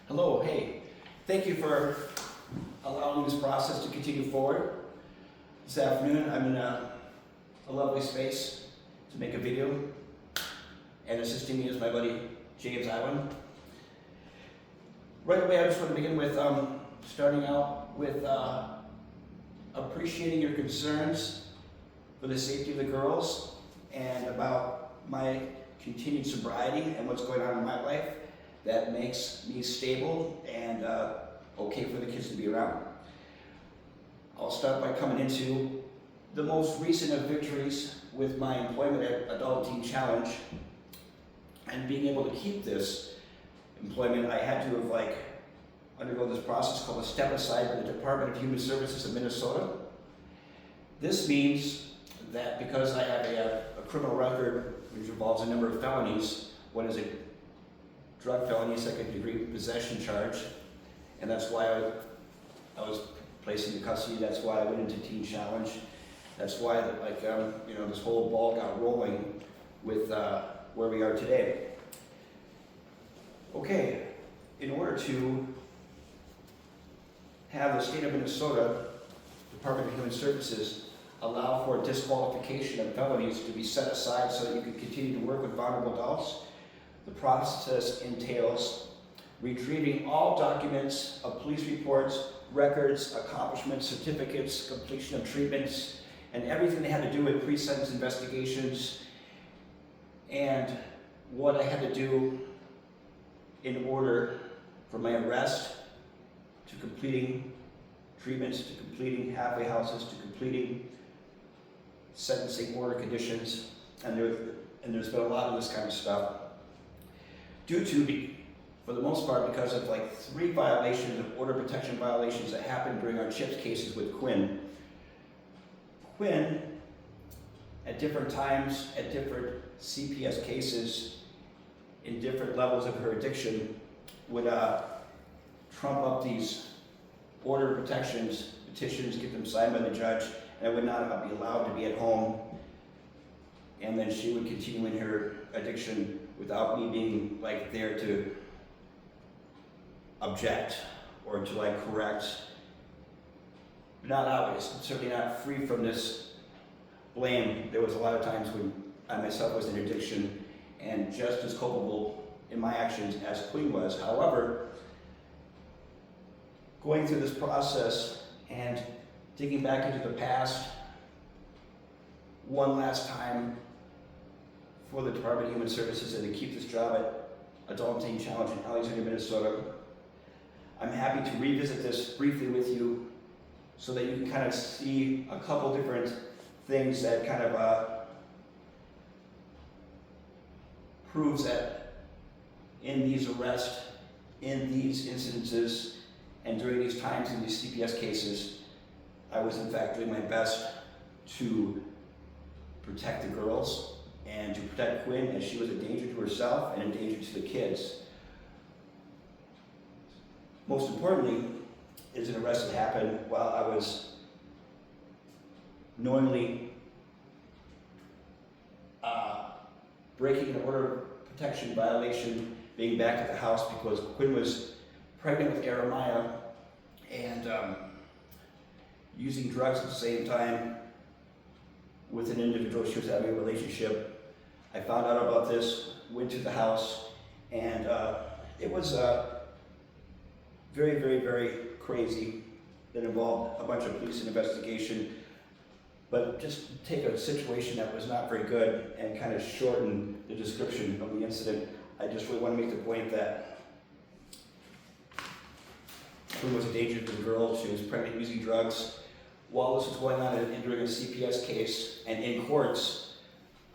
Hello, hey. Thank you for allowing this process to continue forward. This afternoon I'm in a lovely space to make a video, and assisting me is my buddy James Iwan. Right away I just want to begin with starting out with appreciating your concerns for the safety of the girls and about my continued sobriety and what's going on in my life that makes me stable and okay for the kids to be around. I'll start by coming into the most recent of victories with my employment at Adult Teen Challenge, and being able to keep this employment. I had to have undergo this process called a step aside by the Department of Human Services of Minnesota. This means that because I have a criminal record which involves a number of felonies, one is a drug felony, second-degree possession charge, and that's why I was placed into custody. That's why I went into Teen Challenge. That's why this whole ball got rolling with where we are today. Okay, in order to have the state of Minnesota Department of Human Services allow for disqualification of felonies to be set aside so that you can continue to work with vulnerable adults, the process entails retrieving all documents of police reports, records, accomplishments, certificates, completion of treatments, and everything that had to do with pre-sentence investigations, and what I had to do in order from my arrest to completing treatments, to completing halfway houses, to completing sentencing order conditions, and there's been a lot of this kind of stuff. Due to, for the most part, because of 3 violations of order protection violations that happened during our CHIPS cases with Quinn. Quinn, at different times, at different CPS cases, in different levels of her addiction, would trump up these order protections, petitions, get them signed by the judge, and I would not be allowed to be at home. And then she would continue in her addiction without me being there to object or to correct. Not always, certainly not free from this blame. There was a lot of times when I myself was in addiction and just as culpable in my actions as Queen was. However, going through this process and digging back into the past one last time for the Department of Human Services and to keep this job at Adult Teen Challenge in Alexandria, Minnesota, I'm happy to revisit this briefly with you so that you can kind of see a couple different things that kind of proves that in these arrests, in these incidences, and during these times in these CPS cases, I was in fact doing my best to protect the girls and to protect Quinn, as she was a danger to herself and a danger to the kids. Most importantly, is an arrest that happened while I was knowingly breaking an order protection violation, being back at the house because Quinn was pregnant with Jeremiah and using drugs at the same time with an individual she was having a relationship. I found out about this, went to the house, and it was very, very, very crazy. That involved a bunch of police investigation, but just take a situation that was not very good and kind of shorten the description of the incident. I just really want to make the point that Quinn was a danger to the girl. She was pregnant using drugs. While this was going on during a CPS case and in courts,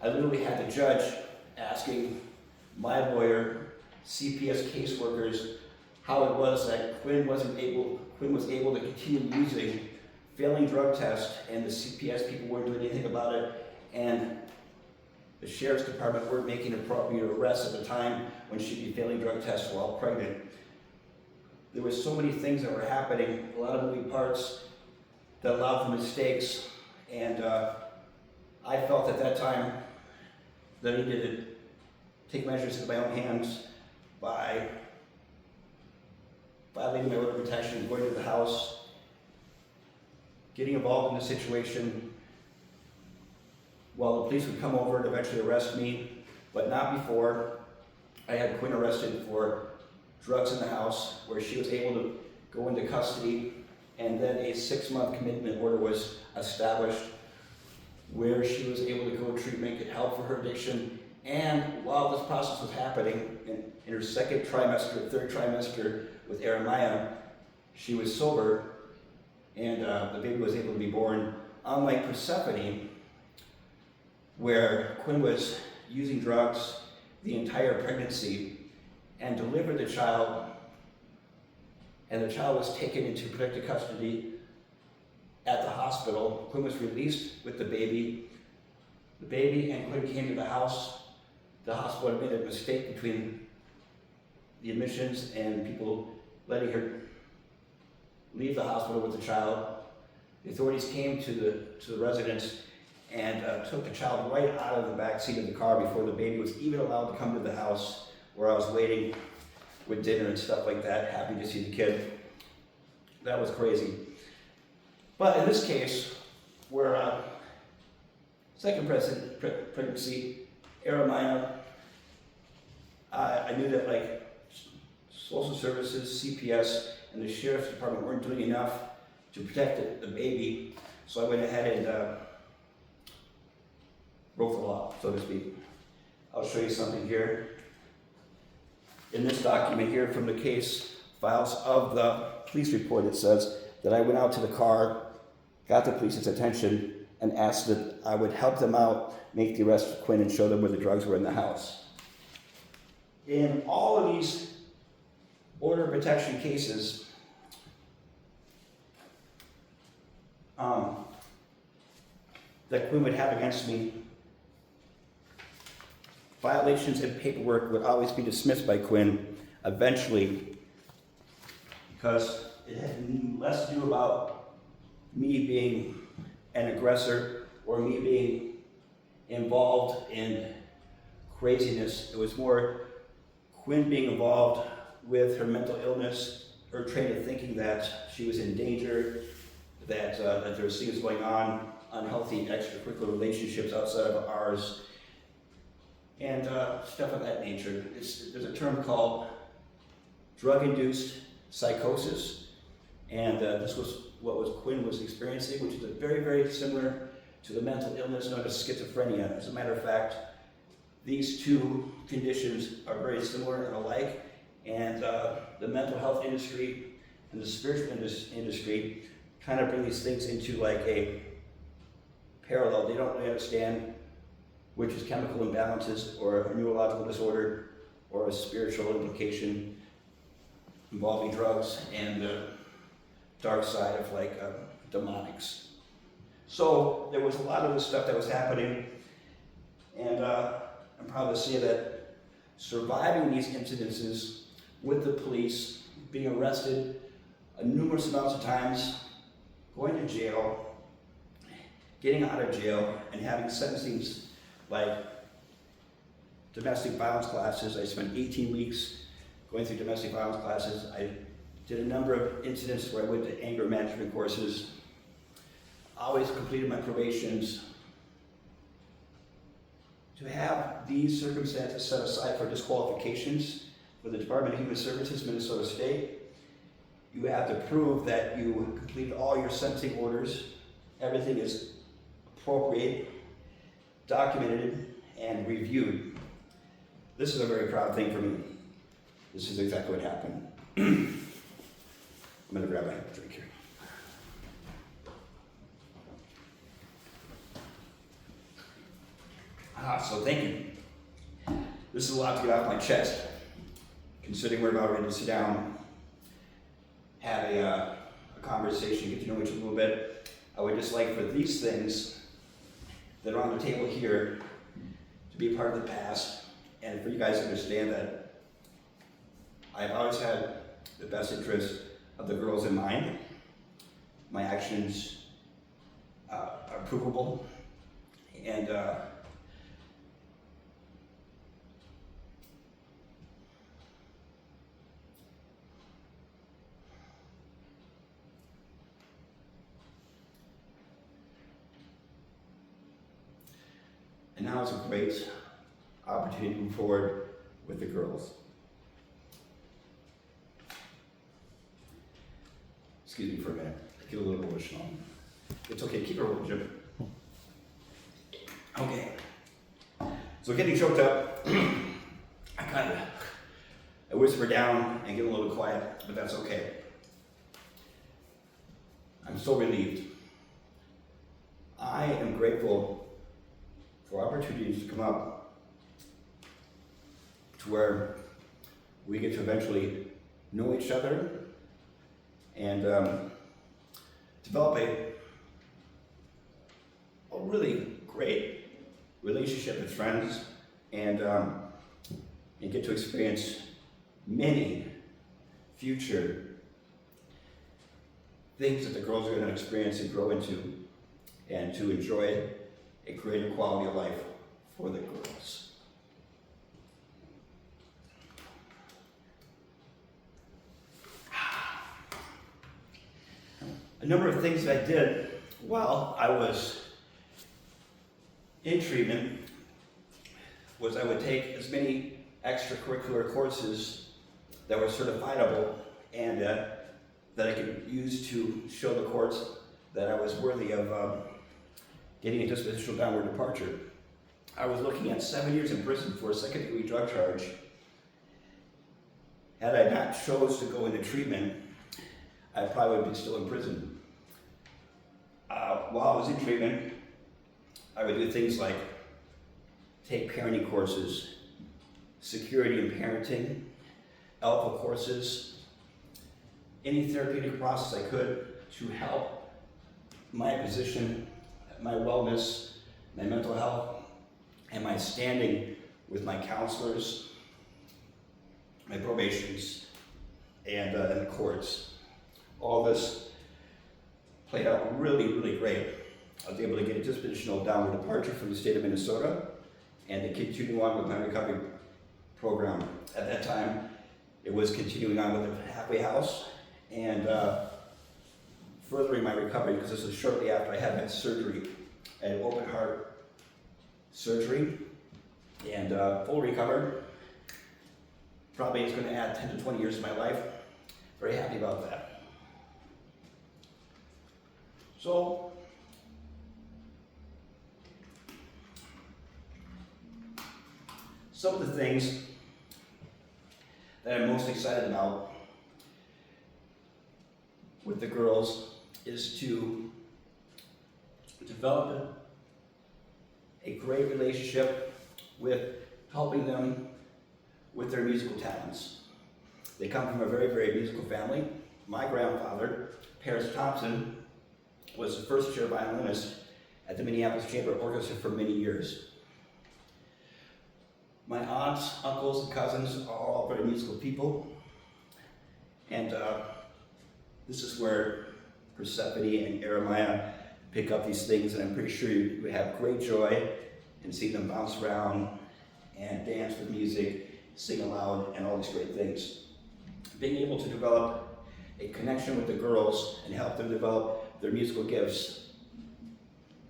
I literally had the judge asking my lawyer, CPS caseworkers, how it was that Quinn was able to continue using, failing drug tests, and the CPS people weren't doing anything about it, and the sheriff's department weren't making appropriate arrests at the time when she'd be failing drug tests while pregnant. There were so many things that were happening, a lot of moving parts that allowed for mistakes, and I felt at that time that I needed to take measures in my own hands by violating my order of protection, going to the house, getting involved in the situation. Well, the police would come over and eventually arrest me, but not before I had Quinn arrested for drugs in the house, where she was able to go into custody, and then a 6-month commitment order was established where she was able to go to treatment, get help for her addiction. And while this process was happening, in her 2nd trimester, 3rd trimester with Jeremiah, she was sober, and the baby was able to be born. Unlike Persephone, where Quinn was using drugs the entire pregnancy and delivered the child, and the child was taken into protective custody at the hospital. Quinn was released with the baby. The baby and Quinn came to the house. The hospital had made a mistake between the admissions and people letting her leave the hospital with the child. The authorities came to the residence and took the child right out of the back seat of the car before the baby was even allowed to come to the house, where I was waiting with dinner and stuff like that, happy to see the kid. That was crazy. But in this case, where 2nd pregnancy, Jeremiah, I knew that like social services, CPS, and the sheriff's department weren't doing enough to protect the baby, so I went ahead and broke the law, so to speak. I'll show you something here. In this document here from the case files of the police report, it says that I went out to the car, got the police's attention, and asked that I would help them out, make the arrest of Quinn, and show them where the drugs were in the house. In all of these order of protection cases, that Quinn would have against me, violations in paperwork would always be dismissed by Quinn eventually, because it had less to do about me being an aggressor or me being involved in craziness. It was more Quinn being involved with her mental illness, her train of thinking that she was in danger, that there was things going on, unhealthy extracurricular relationships outside of ours, and stuff of that nature. There's a term called drug-induced psychosis, and this was what Quinn was experiencing, which is very, very similar to the mental illness known as schizophrenia. As a matter of fact, these two conditions are very similar and alike, and the mental health industry and the spiritual industry kind of bring these things into like a parallel. They don't really understand which is chemical imbalances or a neurological disorder or a spiritual implication involving drugs and the dark side of like demonics. So there was a lot of this stuff that was happening, and I'm proud to say that surviving these incidences with the police, being arrested numerous amounts of times, going to jail, getting out of jail, and having sentencings like domestic violence classes. I spent 18 weeks going through domestic violence classes. I did a number of incidents where I went to anger management courses, always completed my probations. To have these circumstances set aside for disqualifications for the Department of Human Services, Minnesota State, you have to prove that you completed all your sentencing orders, everything is appropriate, documented, and reviewed. This is a very proud thing for me. This is exactly what happened. I'm going to grab a drink here. So thank you. This is a lot to get off my chest, considering we're about ready to sit down, have a conversation, get to know each other a little bit. I would just like for these things that are on the table here to be a part of the past, and for you guys to understand that I've always had the best interest of the girls in mind. My actions are provable, and And now is a great opportunity to move forward with the girls. Excuse me for a minute. I get a little emotional. It's okay, keep it rolling, Jim. Okay. So getting choked up, I whisper down and get a little quiet, but that's okay. I'm so relieved. I am grateful for opportunities to come up to where we get to eventually know each other and develop a really great relationship as friends, and get to experience many future things that the girls are going to experience and grow into, and to enjoy a greater quality of life for the girls. A number of things that I did while I was in treatment was I would take as many extracurricular courses that were certifiable and that I could use to show the courts that I was worthy of getting a dispositional downward departure. I was looking at 7 years in prison for a second-degree drug charge. Had I not chose to go into treatment, I probably would be still in prison. While I was in treatment, I would do things like take parenting courses, security and parenting, alpha courses, any therapeutic process I could to help my position, my wellness, my mental health, and my standing with my counselors, my probations, and the courts. All this played out really, really great. I was able to get a dispositional downward departure from the state of Minnesota and to continue on with my recovery program. At that time, it was continuing on with the halfway house and furthering my recovery, because this was shortly after I had my surgery. I had open heart surgery and full recovered. Probably it's going to add 10 to 20 years to my life. Very happy about that. So, some of the things that I'm most excited about with the girls is to develop a great relationship with helping them with their musical talents. They come from a very, very musical family. My grandfather, Paris Thompson, was the first chair violinist at the Minneapolis Chamber Orchestra for many years. My aunts, uncles, and cousins are all very musical people. And this is where Persephone and Jeremiah pick up these things, and I'm pretty sure you have great joy in seeing them bounce around and dance with music, sing aloud, and all these great things. Being able to develop a connection with the girls and help them develop their musical gifts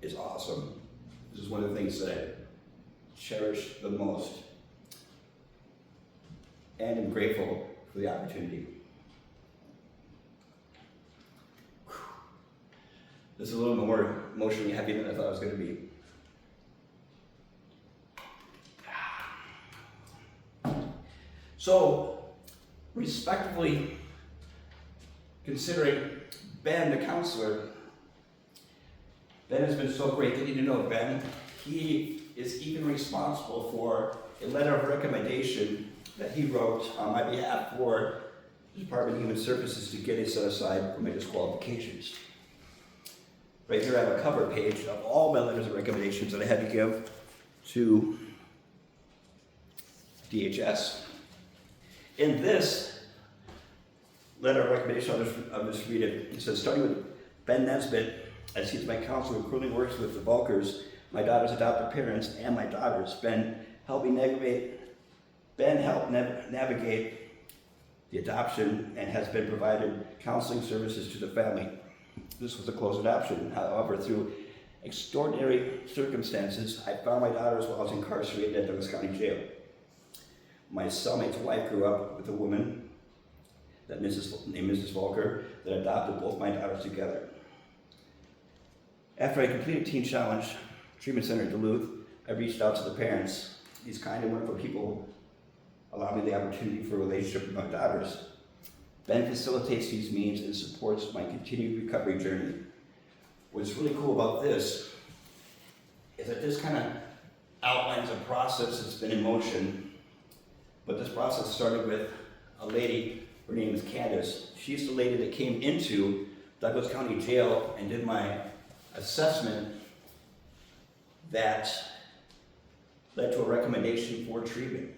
is awesome. This is one of the things that I cherish the most, and I'm grateful for the opportunity. This is a little more emotionally heavy than I thought it was going to be. So, respectively considering Ben, the counselor, Ben has been so great. Getting to know Ben, he is even responsible for a letter of recommendation that he wrote on my behalf for the Department of Human Services to get it set aside for my disqualifications. Right here I have a cover page of all my letters of recommendations that I had to give to DHS. In this letter of recommendation, I'll just read it. It says, starting with Ben Nesbitt, as he's my counselor who currently works with the Bulkers, my daughter's adopted parents, and my daughters. Ben helped navigate the adoption and has been provided counseling services to the family. This was a closed adoption. However, through extraordinary circumstances, I found my daughters while I was incarcerated at Douglas County Jail. My cellmate's wife grew up with a woman named Mrs. Volker that adopted both my daughters together. After I completed Teen Challenge Treatment Center in Duluth, I reached out to the parents. These kind and wonderful people allowed me the opportunity for a relationship with my daughters. Ben facilitates these means and supports my continued recovery journey. What's really cool about this is that this kind of outlines a process that's been in motion, but this process started with a lady, her name is Candace. She's the lady that came into Douglas County Jail and did my assessment that led to a recommendation for treatment.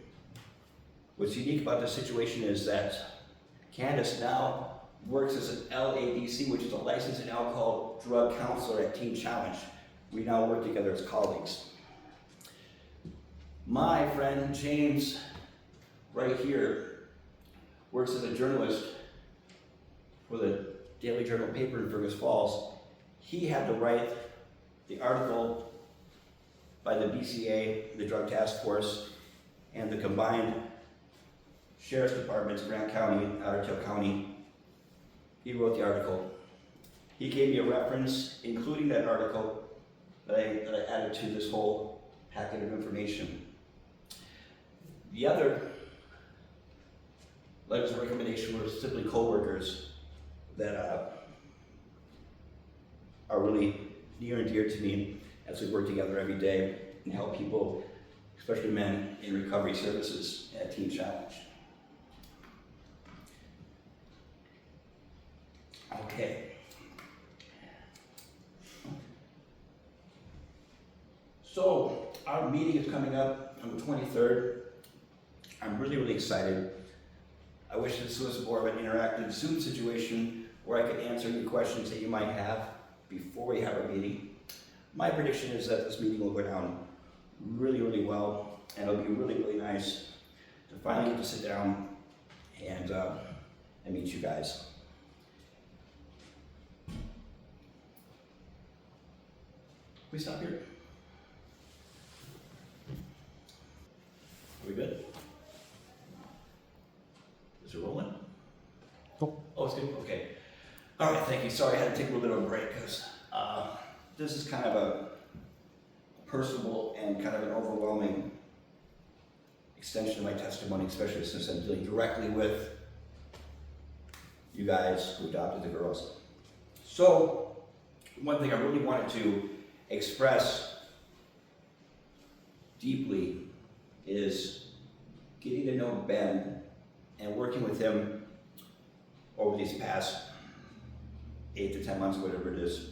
What's unique about this situation is that Candace now works as an LADC, which is a licensed and alcohol drug counselor at Teen Challenge. We now work together as colleagues. My friend James, right here, works as a journalist for the Daily Journal paper in Fergus Falls. He had to write the article by the BCA, the Drug Task Force, and the combined Sheriff's Departments, Grant County, Ottertail County. He wrote the article. He gave me a reference, including that article, that I added to this whole packet of information. The other letters of recommendation were simply co-workers that are really near and dear to me as we work together every day and help people, especially men, in recovery services at Teen Challenge. Okay. So, our meeting is coming up on the 23rd. I'm really excited. I wish this was more of an interactive Zoom situation where I could answer any questions that you might have before we have our meeting. My prediction is that this meeting will go down really well, and it'll be really nice to finally get to sit down and meet you guys. We stop here? Are we good? Is it rolling? Cool. Oh, it's good? Okay. All right, thank you. Sorry, I had to take a little bit of a break because this is kind of a personal and kind of an overwhelming extension of my testimony, especially since I'm dealing directly with you guys who adopted the girls. So, one thing I really wanted to express deeply is getting to know Ben and working with him over these past 8 to 10 months, whatever it is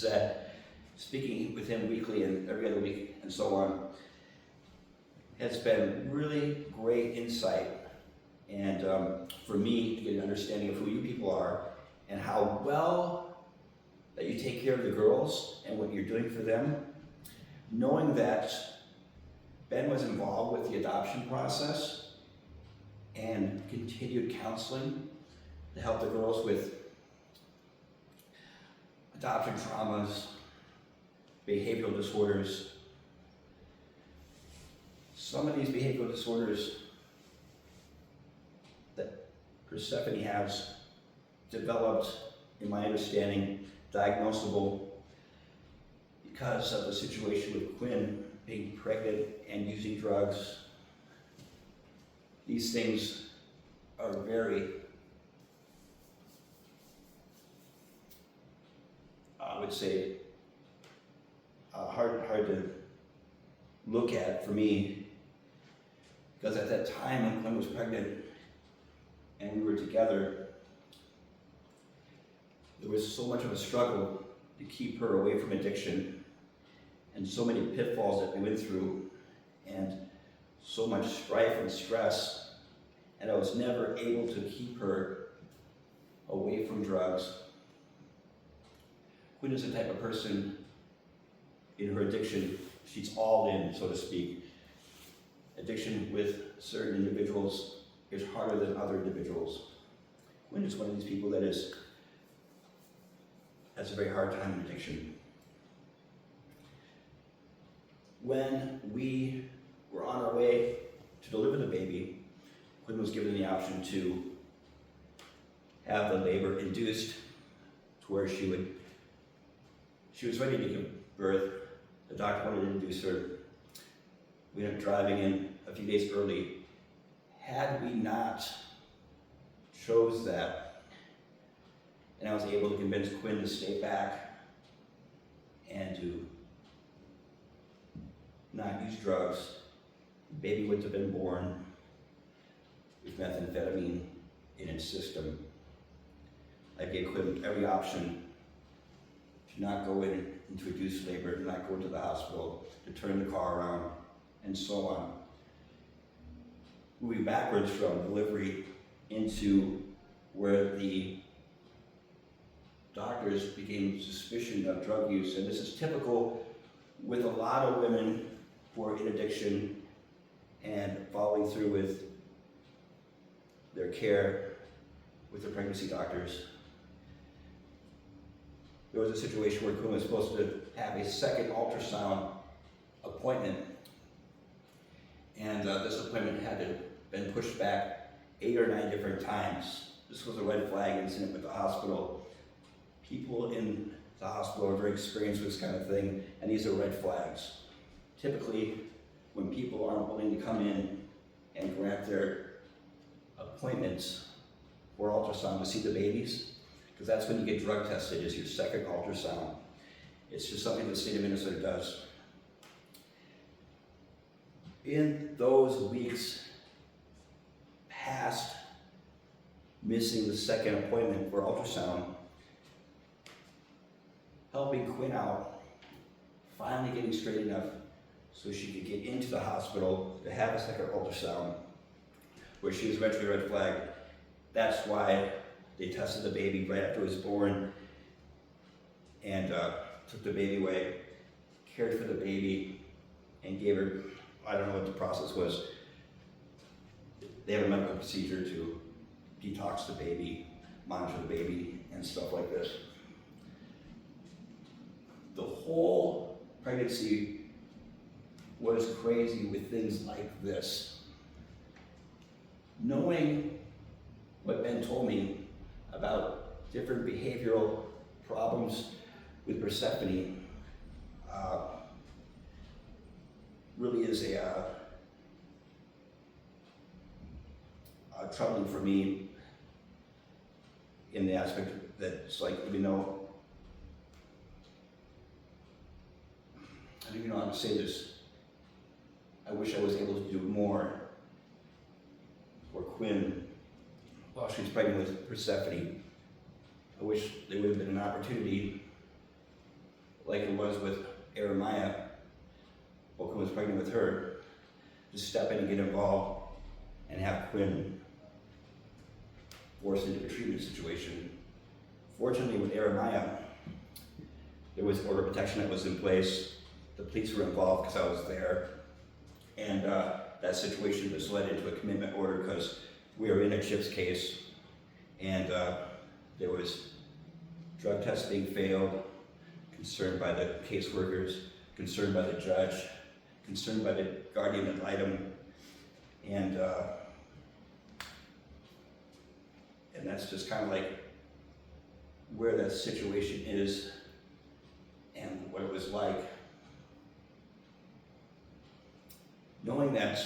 that speaking with him weekly and every other week and so on has been really great insight and for me to get an understanding of who you people are and how well that you take care of the girls and what you're doing for them. Knowing that Ben was involved with the adoption process and continued counseling to help the girls with adoption traumas, behavioral disorders. Some of these behavioral disorders that Persephone has developed, in my understanding, diagnosable because of the situation with Quinn being pregnant and using drugs. These things are very, I would say, hard to look at for me, because at that time when Quinn was pregnant and we were together, there was so much of a struggle to keep her away from addiction and so many pitfalls that we went through and so much strife and stress, and I was never able to keep her away from drugs. Quinn is the type of person in her addiction, she's all in, so to speak. Addiction with certain individuals is harder than other individuals. Quinn is one of these people that has a very hard time in addiction. When we were on our way to deliver the baby, Quinn was given the option to have the labor induced to where she was ready to give birth. The doctor wanted to induce her. We ended up driving in a few days early. Had we not chose that, and I was able to convince Quinn to stay back and to not use drugs, the baby wouldn't have been born with methamphetamine in its system. I gave Quinn every option to not go into induced labor, to not go to the hospital, to turn the car around, and so on. Moving backwards from delivery into where the doctors became suspicious of drug use, and this is typical with a lot of women who are in addiction and following through with their care with their pregnancy doctors. There was a situation where Quinn was supposed to have a second ultrasound appointment, and this appointment had been pushed back 8 or 9 different times. This was a red flag incident with the hospital. People in the hospital are very experienced with this kind of thing, and these are red flags. Typically, when people aren't willing to come in and grant their appointments for ultrasound to see the babies, because that's when you get drug tested, is your second ultrasound. It's just something the state of Minnesota does. In those weeks past missing the second appointment for ultrasound, helping Quinn out, finally getting straight enough so she could get into the hospital to have a second ultrasound, where she was eventually red flagged. That's why they tested the baby right after it was born and took the baby away, cared for the baby, and gave her, I don't know what the process was. They have a medical procedure to detox the baby, monitor the baby, and stuff like this. The whole pregnancy was crazy with things like this. Knowing what Ben told me about different behavioral problems with Persephone really is troubling for me in the aspect that it's like, I don't even know how to say this. I wish I was able to do more for Quinn while she was pregnant with Persephone. I wish there would have been an opportunity, like it was with Jeremiah, while Quinn was pregnant with her, to step in and get involved and have Quinn forced into a treatment situation. Fortunately, with Jeremiah, there was order of protection that was in place. The police were involved because I was there, and that situation just led into a commitment order because we were in a CHIPS case, and there was drug tests being failed, concerned by the caseworkers, concerned by the judge, concerned by the guardian ad litem, and that's just kind of like where that situation is and what it was like. Knowing that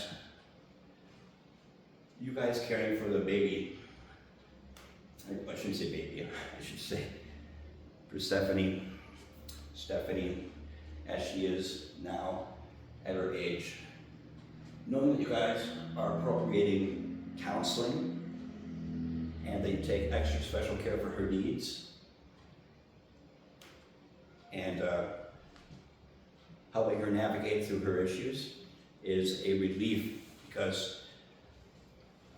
you guys caring for the baby, I shouldn't say baby, I should say Stephanie, as she is now at her age, knowing that you guys are appropriating counseling and that you take extra special care for her needs and helping her navigate through her issues is a relief, because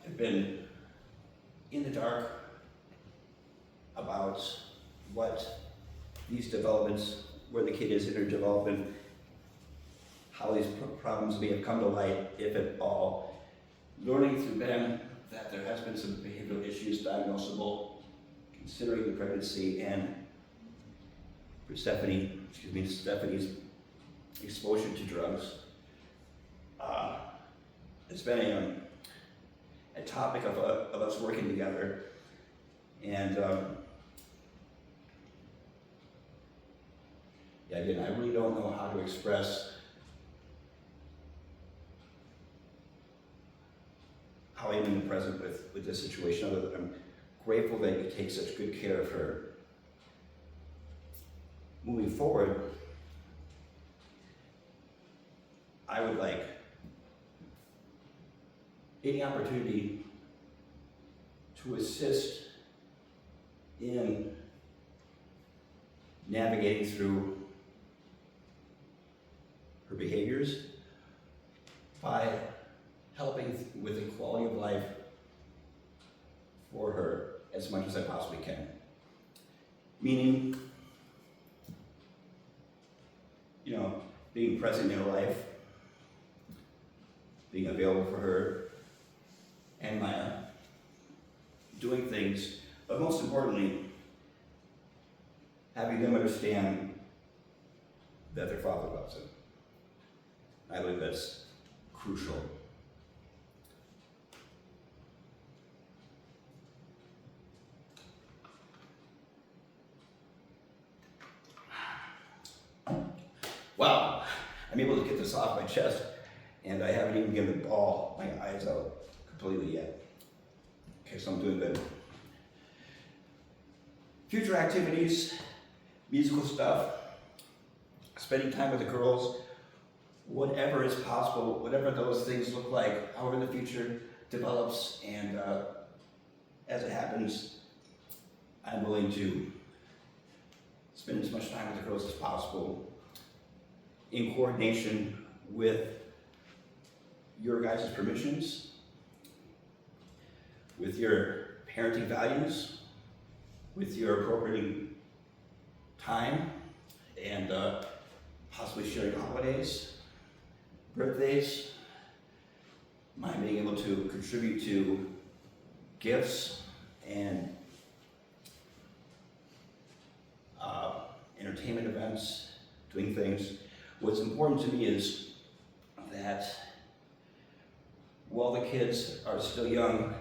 I've been in the dark about what these developments, where the kid is in her development, how these problems may have come to light, if at all. Learning through Ben that there has been some behavioral issues diagnosable, considering the pregnancy and Stephanie's exposure to drugs. It's been a topic of us working together, and yeah, again, I really don't know how to express how I'm in the present with this situation, other than I'm grateful that you take such good care of her. Moving forward, I would like any opportunity to assist in navigating through her behaviors by helping with the quality of life for her as much as I possibly can. Meaning, being present in her life, being available for her and Maya, doing things, but most importantly, having them understand that their father loves them. I believe that's crucial. Wow, I'm able to get this off my chest, and I haven't even given the ball my eyes out completely yet. Okay, so I'm doing good. Future activities, musical stuff, spending time with the girls, whatever is possible, whatever those things look like, however the future develops, and as it happens, I'm willing to spend as much time with the girls as possible in coordination with your guys' permissions, with your parenting values, with your appropriating time, and possibly sharing holidays, birthdays, my being able to contribute to gifts and entertainment events, doing things. What's important to me is that while the kids are still young,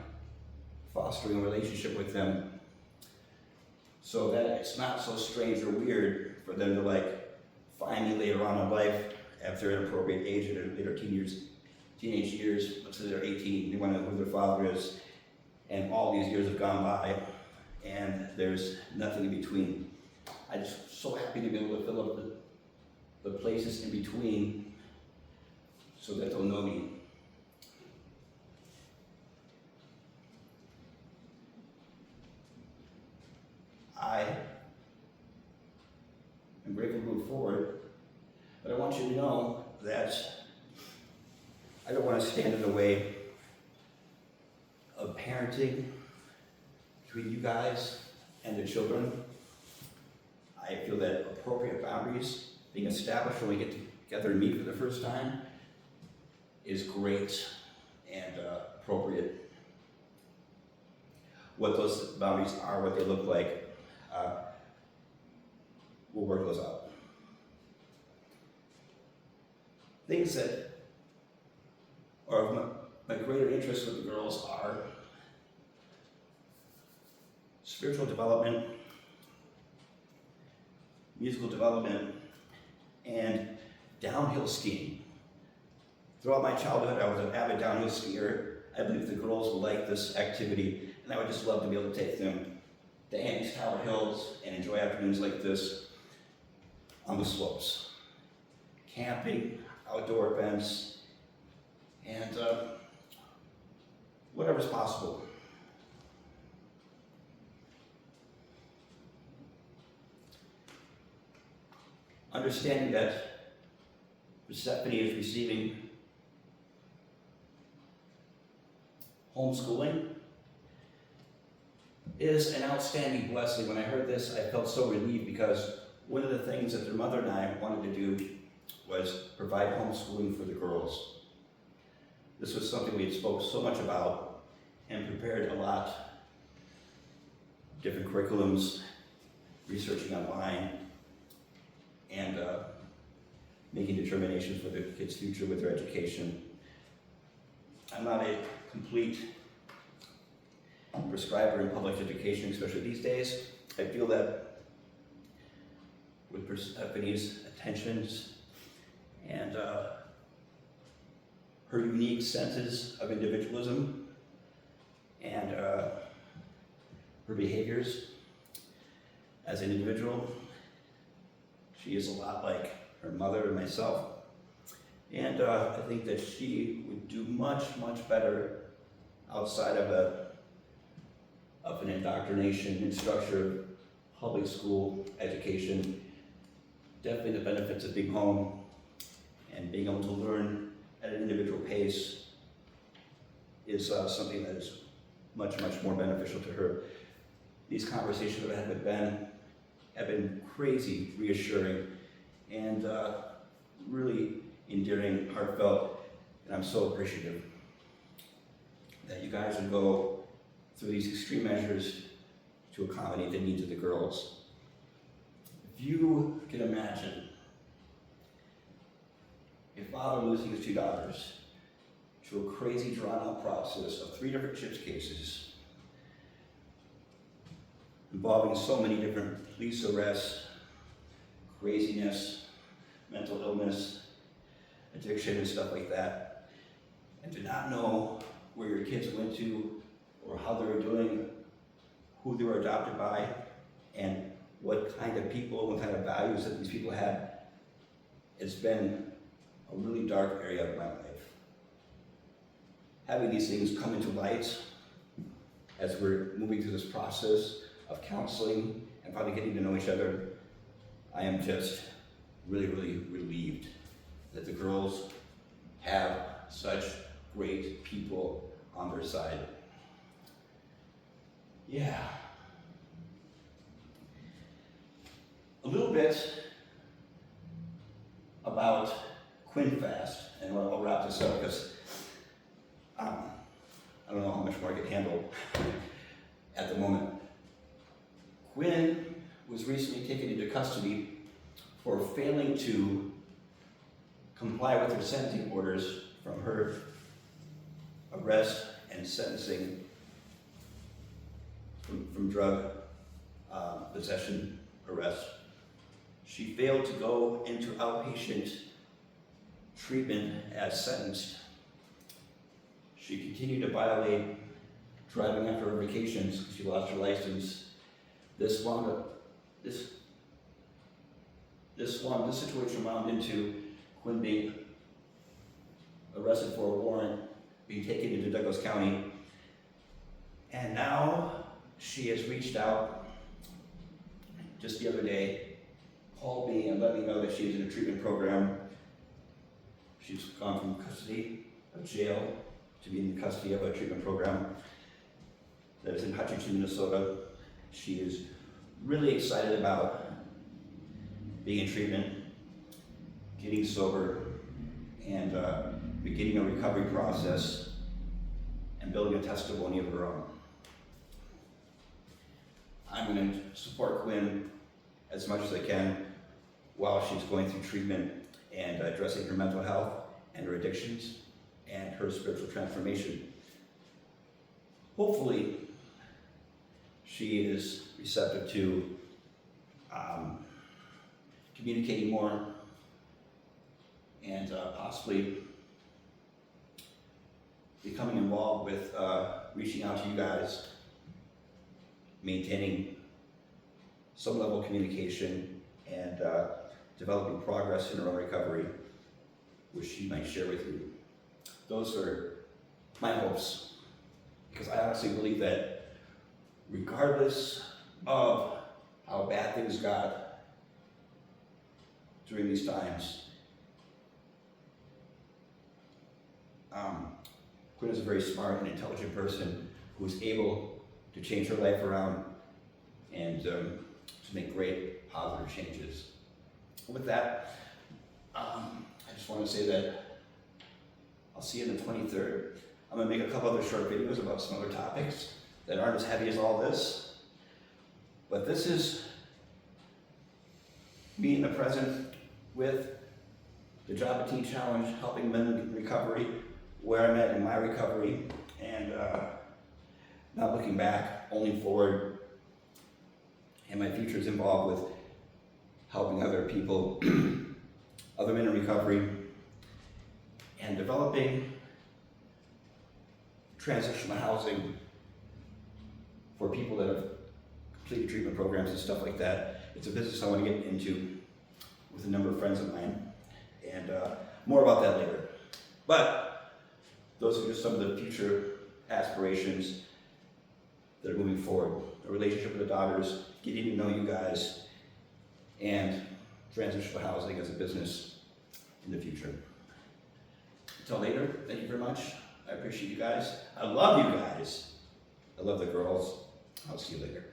fostering a relationship with them so that it's not so strange or weird for them to find me later on in life after an appropriate age in their later teenage years, let's say they're 18, they want to know who their father is, and all these years have gone by and there's nothing in between. I'm just so happy to be able to fill up the places in between so that they'll know me. I am grateful to move forward, but I want you to know that I don't want to stand in the way of parenting between you guys and the children. I feel that appropriate boundaries being established when we get together and meet for the first time is great and appropriate. What those boundaries are, what they look like, we'll work those out. Things that are of my greater interest with the girls are spiritual development, musical development, and downhill skiing. Throughout my childhood, I was an avid downhill skier. I believe the girls would like this activity, and I would just love to be able to take them to Andy's Tower Hills and enjoy afternoons like this on the slopes. Camping, outdoor events, and whatever's possible. Understanding that Persephone is receiving homeschooling is an outstanding blessing. When I heard this, I felt so relieved because one of the things that their mother and I wanted to do was provide homeschooling for the girls. This was something we had spoke so much about and prepared a lot, different curriculums, researching online, and making determinations for their kids' future with their education. I'm not a complete prescriber in public education, especially these days. I feel that with Persephone's attentions and her unique senses of individualism and her behaviors as an individual, she is a lot like her mother and myself. And I think that she would do much, much better outside of an indoctrination and structure of public school education. Definitely the benefits of being home and being able to learn at an individual pace is something that is much, much more beneficial to her. These conversations that I had with Ben have been crazy reassuring and really endearing, heartfelt, and I'm so appreciative that you guys would go through these extreme measures to accommodate the needs of the girls. If you can imagine a father losing his two daughters to a crazy drawn-out process of 3 different CHIPS cases involving so many different police arrests, craziness, mental illness, addiction and stuff like that, and to not know where your kids went to or how they were doing, who they were adopted by, and what kind of people, what kind of values that these people had, it's been a really dark area of my life. Having these things come into light as we're moving through this process of counseling and finally getting to know each other, I am just really, really relieved that the girls have such great people on their side. Yeah. A little bit about QuinFast, and I'll wrap this up because I don't know how much more I can handle at the moment. Quinn was recently taken into custody for failing to comply with her sentencing orders from her arrest and sentencing from drug possession arrest. She failed to go into outpatient treatment as sentenced. She continued to violate driving after her vacations because she lost her license. This situation wound into Quinn being arrested for a warrant, being taken into Douglas County, and now she has reached out just the other day, called me and let me know that she's in a treatment program. She's gone from custody of jail to being in custody of a treatment program that is in Hutchinson, Minnesota. She is really excited about being in treatment, getting sober, and beginning a recovery process and building a testimony of her own. I'm going to support Quinn as much as I can while she's going through treatment and addressing her mental health and her addictions and her spiritual transformation. Hopefully, she is receptive to communicating more and possibly becoming involved with reaching out to you guys, maintaining some level of communication, and developing progress in her own recovery, which she might share with you. Those are my hopes, because I honestly believe that regardless of how bad things got during these times, Quinn is a very smart and intelligent person who is able to change her life around and to make great positive changes. With that, I just want to say that I'll see you on the 23rd. I'm going to make a couple other short videos about some other topics that aren't as heavy as all this. But this is me in the present with the Job Teen Challenge, helping men in recovery, where I'm at in my recovery, and not looking back, only forward. And my future is involved with helping other people, other men in recovery, and developing transitional housing for people that have completed treatment programs and stuff like that. It's a business I want to get into with a number of friends of mine, and more about that later. But those are just some of the future aspirations that are moving forward. A relationship with the daughters, getting to know you guys, and transitional housing as a business in the future. Until later, thank you very much. I appreciate you guys. I love you guys. I love the girls. I'll see you later.